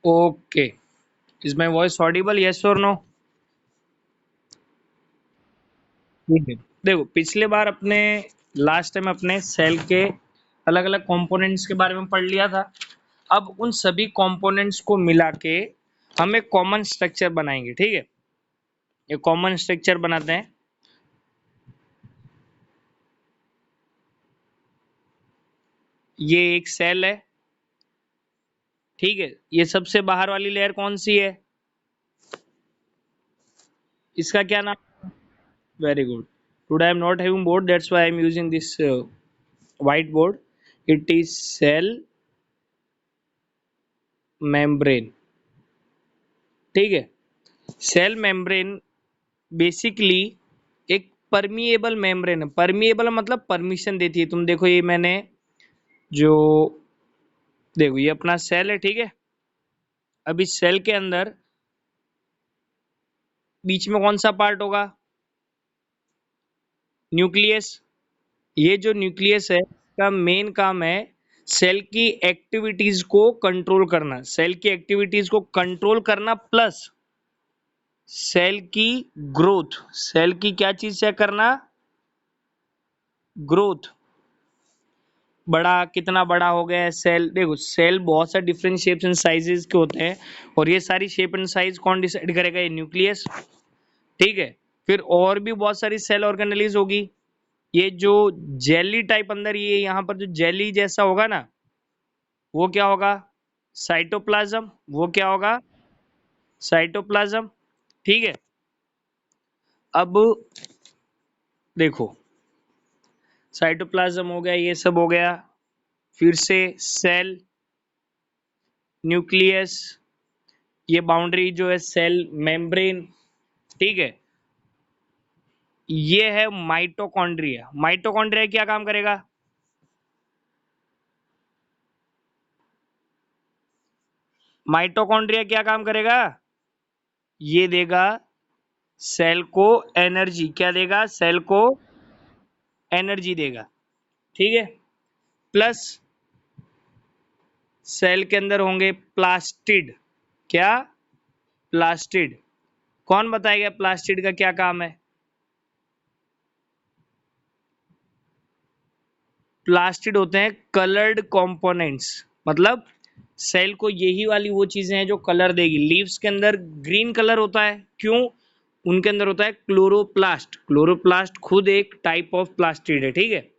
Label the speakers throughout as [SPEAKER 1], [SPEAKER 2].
[SPEAKER 1] Okay, is my voice Audible, yes और no? ठीक है। देखो, पिछले बार अपने लास्ट टाइम अपने सेल के अलग अलग कंपोनेंट्स के बारे में पढ़ लिया था। अब उन सभी कंपोनेंट्स को मिला के हम एक कॉमन स्ट्रक्चर बनाएंगे, ठीक है? ये कॉमन स्ट्रक्चर बनाते हैं। ये एक सेल है, ठीक है? ये सबसे बाहर वाली लेयर कौन सी है? इसका क्या नाम? Very good. Today I am not having board, that's why I am using this white board. It is cell membrane, ठीक है? सेल मेम्ब्रेन बेसिकली एक परमिएबल मेम्ब्रेन है। परमिएबल मतलब परमिशन देती है। तुम देखो, ये मैंने जो देखो, ये अपना सेल है, ठीक है? अब इस सेल के अंदर बीच में कौन सा पार्ट होगा? न्यूक्लियस। ये जो न्यूक्लियस है, इसका मेन काम है सेल की एक्टिविटीज को कंट्रोल करना। सेल की एक्टिविटीज को कंट्रोल करना प्लस सेल की ग्रोथ। सेल की क्या चीज चेक करना? ग्रोथ। बड़ा कितना बड़ा हो गया है सेल। देखो, सेल बहुत सारे डिफरेंट शेप्स एंड साइजेस के होते हैं, और ये सारी शेप एंड साइज कौन डिसाइड करेगा? ये न्यूक्लियस, ठीक है? फिर और भी बहुत सारी सेल ऑर्गेनेलिज होगी। ये जो जेली टाइप अंदर, ये यहाँ पर जो जेली जैसा होगा ना, वो क्या होगा? साइटोप्लाज्म। वो क्या होगा? साइटोप्लाज्म, ठीक है? अब देखो, साइटोप्लाज्म हो गया, ये सब हो गया। फिर से सेल, न्यूक्लियस, ये बाउंड्री जो है सेल मेम्ब्रेन, ठीक है? ये है माइटोकॉन्ड्रिया। माइटोकॉन्ड्रिया क्या काम करेगा? माइटोकॉन्ड्रिया क्या काम करेगा? ये देगा सेल को एनर्जी। क्या देगा? सेल को एनर्जी देगा, ठीक है? प्लस सेल के अंदर होंगे प्लास्टिड। क्या? प्लास्टिड। कौन बताएगा प्लास्टिड का क्या काम है? प्लास्टिड होते हैं कलर्ड कंपोनेंट्स। मतलब सेल को यही वाली वो चीजें हैं जो कलर देगी। लीव्स के अंदर ग्रीन कलर होता है, क्यों? उनके अंदर होता है क्लोरोप्लास्ट। क्लोरोप्लास्ट खुद एक टाइप ऑफ प्लास्टिड है, ठीक है?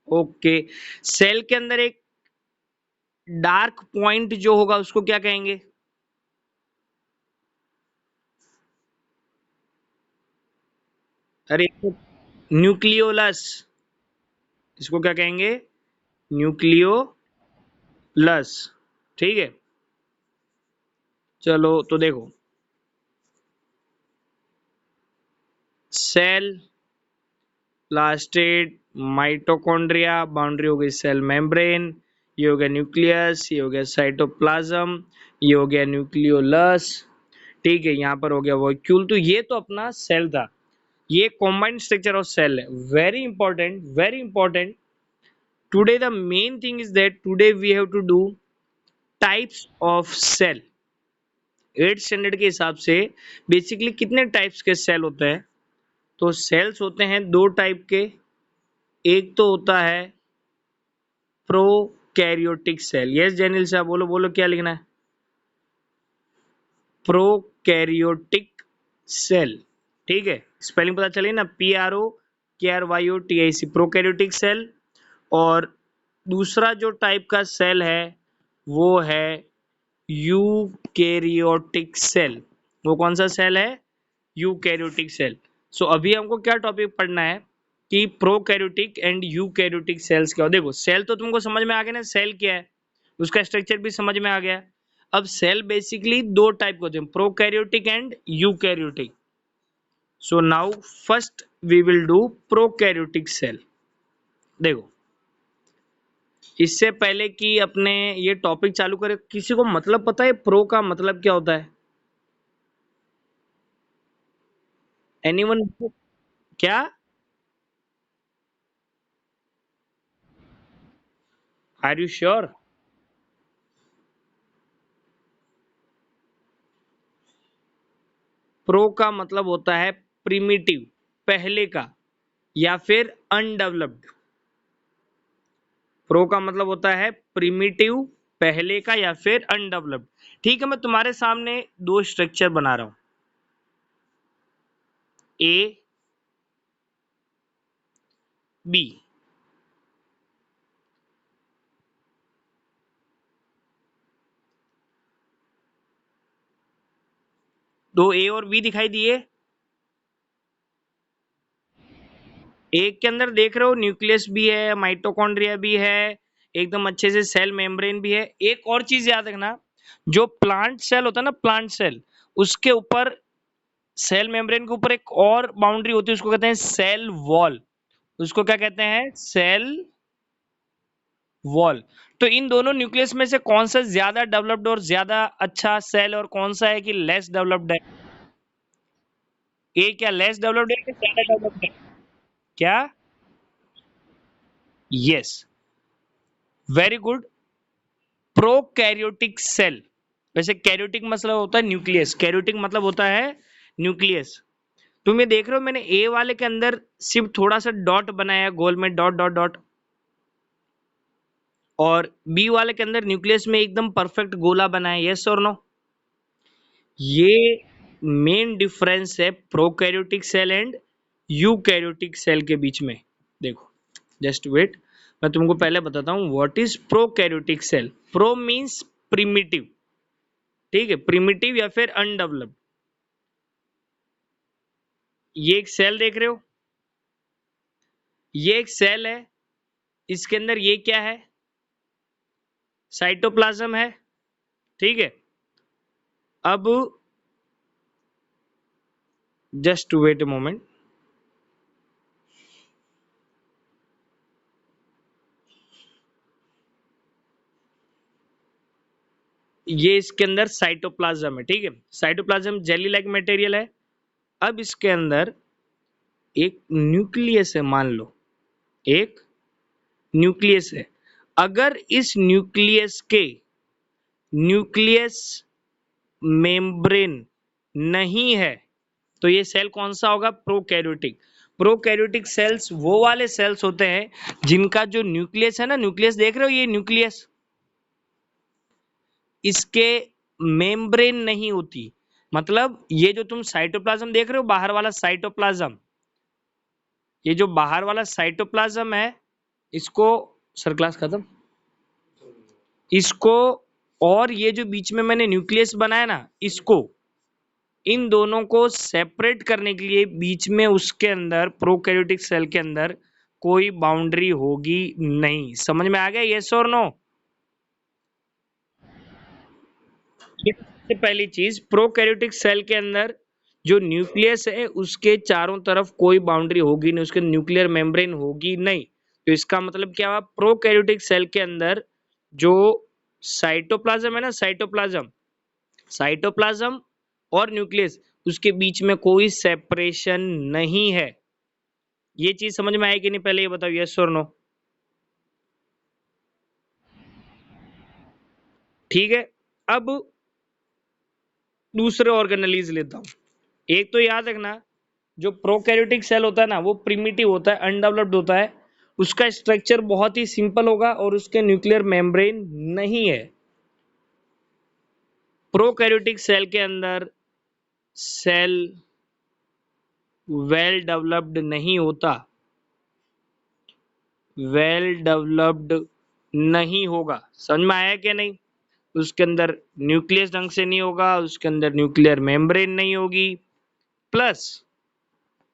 [SPEAKER 1] ओके। सेल के अंदर एक डार्क पॉइंट जो होगा उसको क्या कहेंगे? अरे, न्यूक्लियोलस। इसको क्या कहेंगे? न्यूक्लियोलस, ठीक है? चलो तो देखो, सेल, प्लास्टिड, माइटोकॉन्ड्रिया, बाउंड्री हो गई सेल मेम्ब्रेन, ये हो गया न्यूक्लियस, ये हो गया साइटोप्लाज्म, ये हो गया न्यूक्लियोलस, ठीक है? यहाँ पर हो गया वॉक्यूल। तो ये तो अपना सेल था। ये कॉम्बाइंड स्ट्रक्चर ऑफ सेल है। Very important, very important. Today the main thing is that today we have to do types of cell. 8th standard के हिसाब से बेसिकली कितने टाइप्स के सेल होते हैं? तो सेल्स होते हैं दो टाइप के। एक तो होता है प्रोकैरियोटिक सेल। यस जैनिल साहब, बोलो बोलो, क्या लिखना है? प्रोकैरियोटिक सेल, ठीक है? स्पेलिंग पता चली ना? PROKRYOTIC, prokaryotic cell. और दूसरा जो टाइप का सेल है वो है यूकैरियोटिक सेल। वो कौन सा सेल है? Eukaryotic cell. सो अभी हमको क्या टॉपिक पढ़ना है कि प्रोकैरियोटिक एंड यूकैरियोटिक सेल्स क्या हो। देखो, सेल तो तुमको समझ में आ गया ना, सेल क्या है, उसका स्ट्रक्चर भी समझ में आ गया। अब सेल बेसिकली दो टाइप के होते हैं, prokaryotic and eukaryotic. So now first we will do prokaryotic cell. देखो, इससे पहले कि अपने ये टॉपिक चालू करें, किसी को मतलब पता है प्रो का मतलब क्या होता है? एनीवन? क्या? Are you sure? प्रो का मतलब होता है प्रिमिटिव, पहले का, या फिर अनडेवलप्ड। प्रो का मतलब होता है प्रिमिटिव, पहले का, या फिर अनडेवलप्ड। ठीक है, मैं तुम्हारे सामने दो स्ट्रक्चर बना रहा हूं, ए बी। दो ए और बी दिखाई दिए। एक के अंदर देख रहे हो न्यूक्लियस भी है, माइटोकॉन्ड्रिया भी है, एकदम अच्छे से सेल मेम्ब्रेन भी है। एक और चीज याद रखना, जो प्लांट सेल होता है ना, प्लांट सेल, उसके ऊपर, सेल मेम्ब्रेन के ऊपर एक और बाउंड्री होती है, उसको कहते हैं सेल वॉल। उसको क्या कहते हैं? Cell wall. तो इन दोनों न्यूक्लियस में से कौन सा ज्यादा डेवलप्ड और ज्यादा अच्छा सेल, और कौन सा है कि लेस डेवलप्ड है? ए क्या लेस डेवलप्ड है कि ज्यादा डेवलप्ड है? क्या? Yes, very good. Prokaryotic cell, वैसे कैरियोटिक मतलब होता है न्यूक्लियस, कैरियोटिक मतलब होता है न्यूक्लियस। तुम ये देख रहे हो मैंने ए वाले के अंदर सिर्फ थोड़ा सा डॉट बनाया गोल में, डॉट डॉट डॉट, और बी वाले के अंदर न्यूक्लियस में एकदम परफेक्ट गोला बनाया। यस और नो? ये मेन डिफरेंस है prokaryotic cell and eukaryotic cell के बीच में। देखो, जस्ट वेट, मैं तुमको पहले बताता हूं what is prokaryotic cell. Pro means primitive, ठीक है, प्रिमिटिव या फिर अनडेवलप्ड। ये एक सेल देख रहे हो, ये एक सेल है, इसके अंदर ये क्या है? साइटोप्लाज्म है, ठीक है। अब जस्ट वेट अ मोमेंट, ये इसके अंदर साइटोप्लाज्म है, ठीक है। साइटोप्लाज्म जेली लाइक मटेरियल है। अब इसके अंदर एक न्यूक्लियस है, मान लो एक न्यूक्लियस है। अगर इस न्यूक्लियस के न्यूक्लियस मेम्ब्रेन नहीं है, तो ये सेल कौन सा होगा? प्रोकैरियोटिक। प्रोकैरियोटिक सेल्स वो वाले सेल्स होते हैं जिनका जो न्यूक्लियस है ना, न्यूक्लियस देख रहे हो, ये न्यूक्लियस, इसके मेम्ब्रेन नहीं होती। मतलब ये जो तुम साइटोप्लाज्म देख रहे हो, बाहर वाला साइटोप्लाज्म, ये जो बाहर वाला साइटोप्लाज्म है, इसको, सर क्लास खत्म, इसको, और ये जो बीच में मैंने न्यूक्लियस बनाया ना, इसको, इन दोनों को सेपरेट करने के लिए बीच में उसके अंदर, प्रोकैरियोटिक सेल के अंदर कोई बाउंड्री होगी नहीं। समझ में आ गया? यस और नो? ये सबसे पहली चीज, प्रोकैरियोटिक सेल के अंदर जो न्यूक्लियस है उसके चारों तरफ कोई बाउंड्री होगी नहीं, उसके न्यूक्लियर मेम्ब्रेन होगी नहीं। तो इसका मतलब क्या हुआ? प्रोकैरियोटिक सेल के अंदर जो साइटोप्लाज्म है ना, साइटोप्लाज्म, साइटोप्लाज्म और न्यूक्लियस, उसके बीच में कोई सेपरेशन नहीं है। ये चीज समझ में आई कि नहीं? पहले ये बताओ, यस और नो? ठीक है। अब दूसरे ऑर्गेनेलीज लेता हूं। एक तो याद रखना, जो प्रोकैरियोटिक सेल होता है ना, वो प्रिमिटिव होता है, अनडेवलप्ड होता है, उसका स्ट्रक्चर बहुत ही सिंपल होगा और उसके न्यूक्लियर मेम्ब्रेन नहीं है। प्रोकैरियोटिक सेल के अंदर सेल वेल डेवलप्ड नहीं होता, वेल डेवलप्ड नहीं होगा। समझ में आया क्या नहीं? उसके अंदर न्यूक्लियस ढंग से नहीं होगा, उसके अंदर न्यूक्लियर मेम्ब्रेन नहीं होगी। प्लस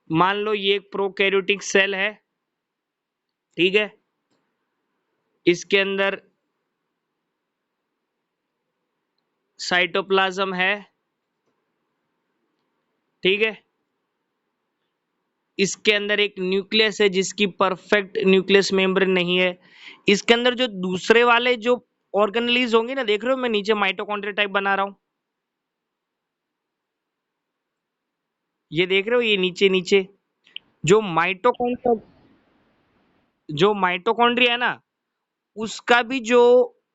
[SPEAKER 1] मान लो ये एक प्रोकैरियोटिक सेल है, ठीक है, इसके अंदर साइटोप्लाज्म है, ठीक है, इसके अंदर एक न्यूक्लियस है जिसकी परफेक्ट न्यूक्लियस मेम्ब्रेन नहीं है। इसके अंदर जो दूसरे वाले जो ऑर्गेनेलीज होंगे ना, देख रहे हो मैं नीचे माइटोकॉन्ड्रिया टाइप बना रहा हूं, ये देख रहे हो, ये नीचे नीचे जो माइटोकॉन्ड्रिया, जो माइटोकॉन्ड्रिया है ना, उसका भी जो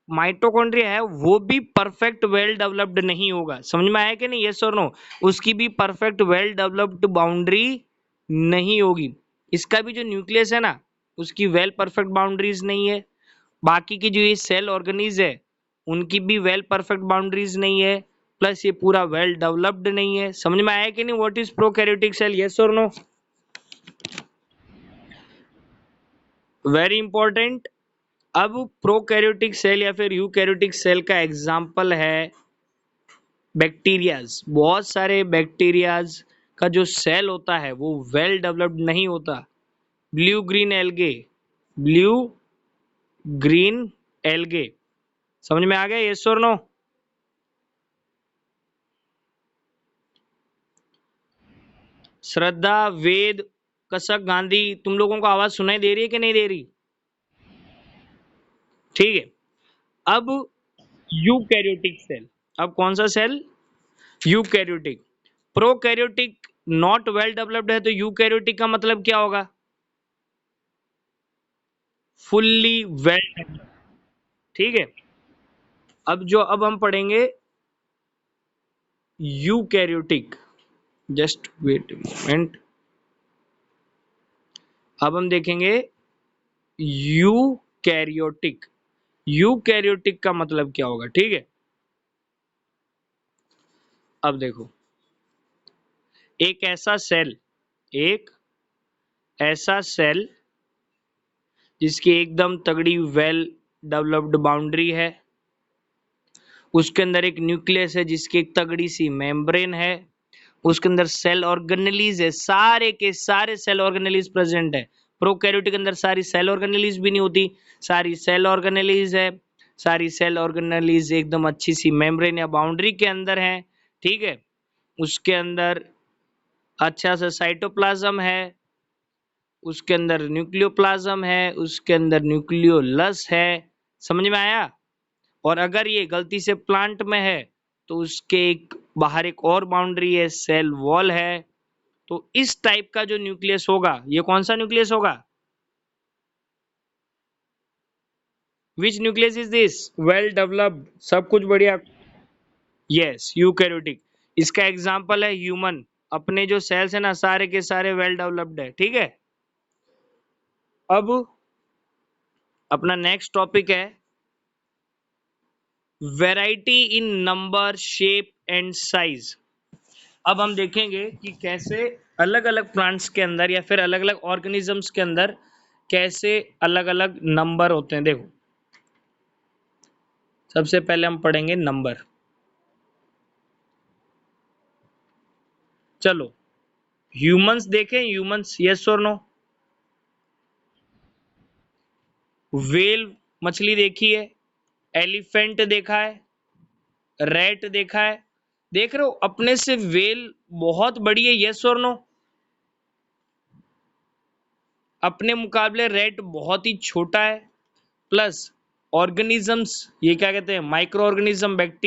[SPEAKER 1] माइटोकॉन्ड्रिया है वो भी परफेक्ट वेल डेवलप्ड नहीं होगा। समझ में आया कि नहीं? यस और नो? उसकी भी परफेक्ट वेल डेवलप्ड बाउंड्री नहीं होगी। इसका भी जो न्यूक्लियस है ना, उसकी वेल परफेक्ट बाउंड्रीज नहीं है। बाकी की जो ये सेल ऑर्गेनीज है उनकी भी वेल परफेक्ट बाउंड्रीज नहीं है, प्लस ये पूरा वेल डेवलप्ड नहीं है। समझ में आया कि नहीं? What is prokaryotic cell? Yes और नो? Very important. अब प्रोकैरियोटिक सेल या फिर यूकैरियोटिक सेल का एग्जाम्पल है बैक्टीरियाज। बहुत सारे बैक्टीरियाज का जो सेल होता है वो वेल डेवलप्ड नहीं होता। Blue green algae, blue green algae, समझ में आ गया? यस और नो? श्रद्धा, वेद, कसक, गांधी, तुम लोगों को आवाज सुनाई दे रही है कि नहीं दे रही? ठीक है। अब यूकैरियोटिक सेल, अब कौन सा cell? Eukaryotic. Prokaryotic not well developed है, तो यूकैरियोटिक का मतलब क्या होगा? Fully well developed. ठीक है। अब हम पढ़ेंगे यूकैरियोटिक। Just wait moment. अब हम देखेंगे यूकैरियोटिक। यूकैरियोटिक का मतलब क्या होगा? ठीक है। अब देखो, एक ऐसा सेल जिसकी एकदम तगड़ी वेल डेवलप्ड बाउंड्री है, उसके अंदर एक न्यूक्लियस है जिसकी एक तगड़ी सी मेम्ब्रेन है, उसके अंदर सेल ऑर्गेनेलीज है, सारे के सारे सेल ऑर्गेनेलीज प्रेजेंट है। प्रोकैरियोटिक के अंदर सारी सेल ऑर्गेनेलीज भी नहीं होती, सारी सेल ऑर्गेनेलीज है। सारी सेल ऑर्गेनेलीज एकदम अच्छी सी मेम्ब्रेन या बाउंड्री के अंदर है। ठीक है। उसके अंदर अच्छा सा साइटोप्लाज्म है, उसके अंदर न्यूक्लियोप्लाज्म है, उसके अंदर न्यूक्लियोलस है। समझ में आया? और अगर ये गलती से प्लांट में है तो उसके एक बाहर एक और बाउंड्री है, सेल वॉल है। तो इस टाइप का जो न्यूक्लियस होगा, ये कौन सा न्यूक्लियस होगा? Which nucleus is this? Well developed, सब कुछ बढ़िया। Yes, eukaryotic. इसका एग्जांपल है ह्यूमन। अपने जो सेल्स है ना, सारे के सारे वेल डेवलप्ड है। ठीक है। अब अपना नेक्स्ट टॉपिक है variety in number, shape and size. अब हम देखेंगे कि कैसे अलग अलग प्लांट्स के अंदर या फिर अलग अलग ऑर्गेनिजम्स के अंदर कैसे अलग अलग नंबर होते हैं। देखो, सबसे पहले हम पढ़ेंगे नंबर। चलो, ह्यूमंस देखें, ह्यूमंस, यस और नो? वेल मछली देखी है, एलिफेंट देखा है, रैट देखा है। देख रहे हो अपने से वेल बहुत बड़ी है, यस और नो? अपने मुकाबले रैट बहुत ही छोटा है। प्लस ऑर्गेनिजम्स, ये क्या कहते हैं, माइक्रो ऑर्गेनिज्म, बैक्टीरिया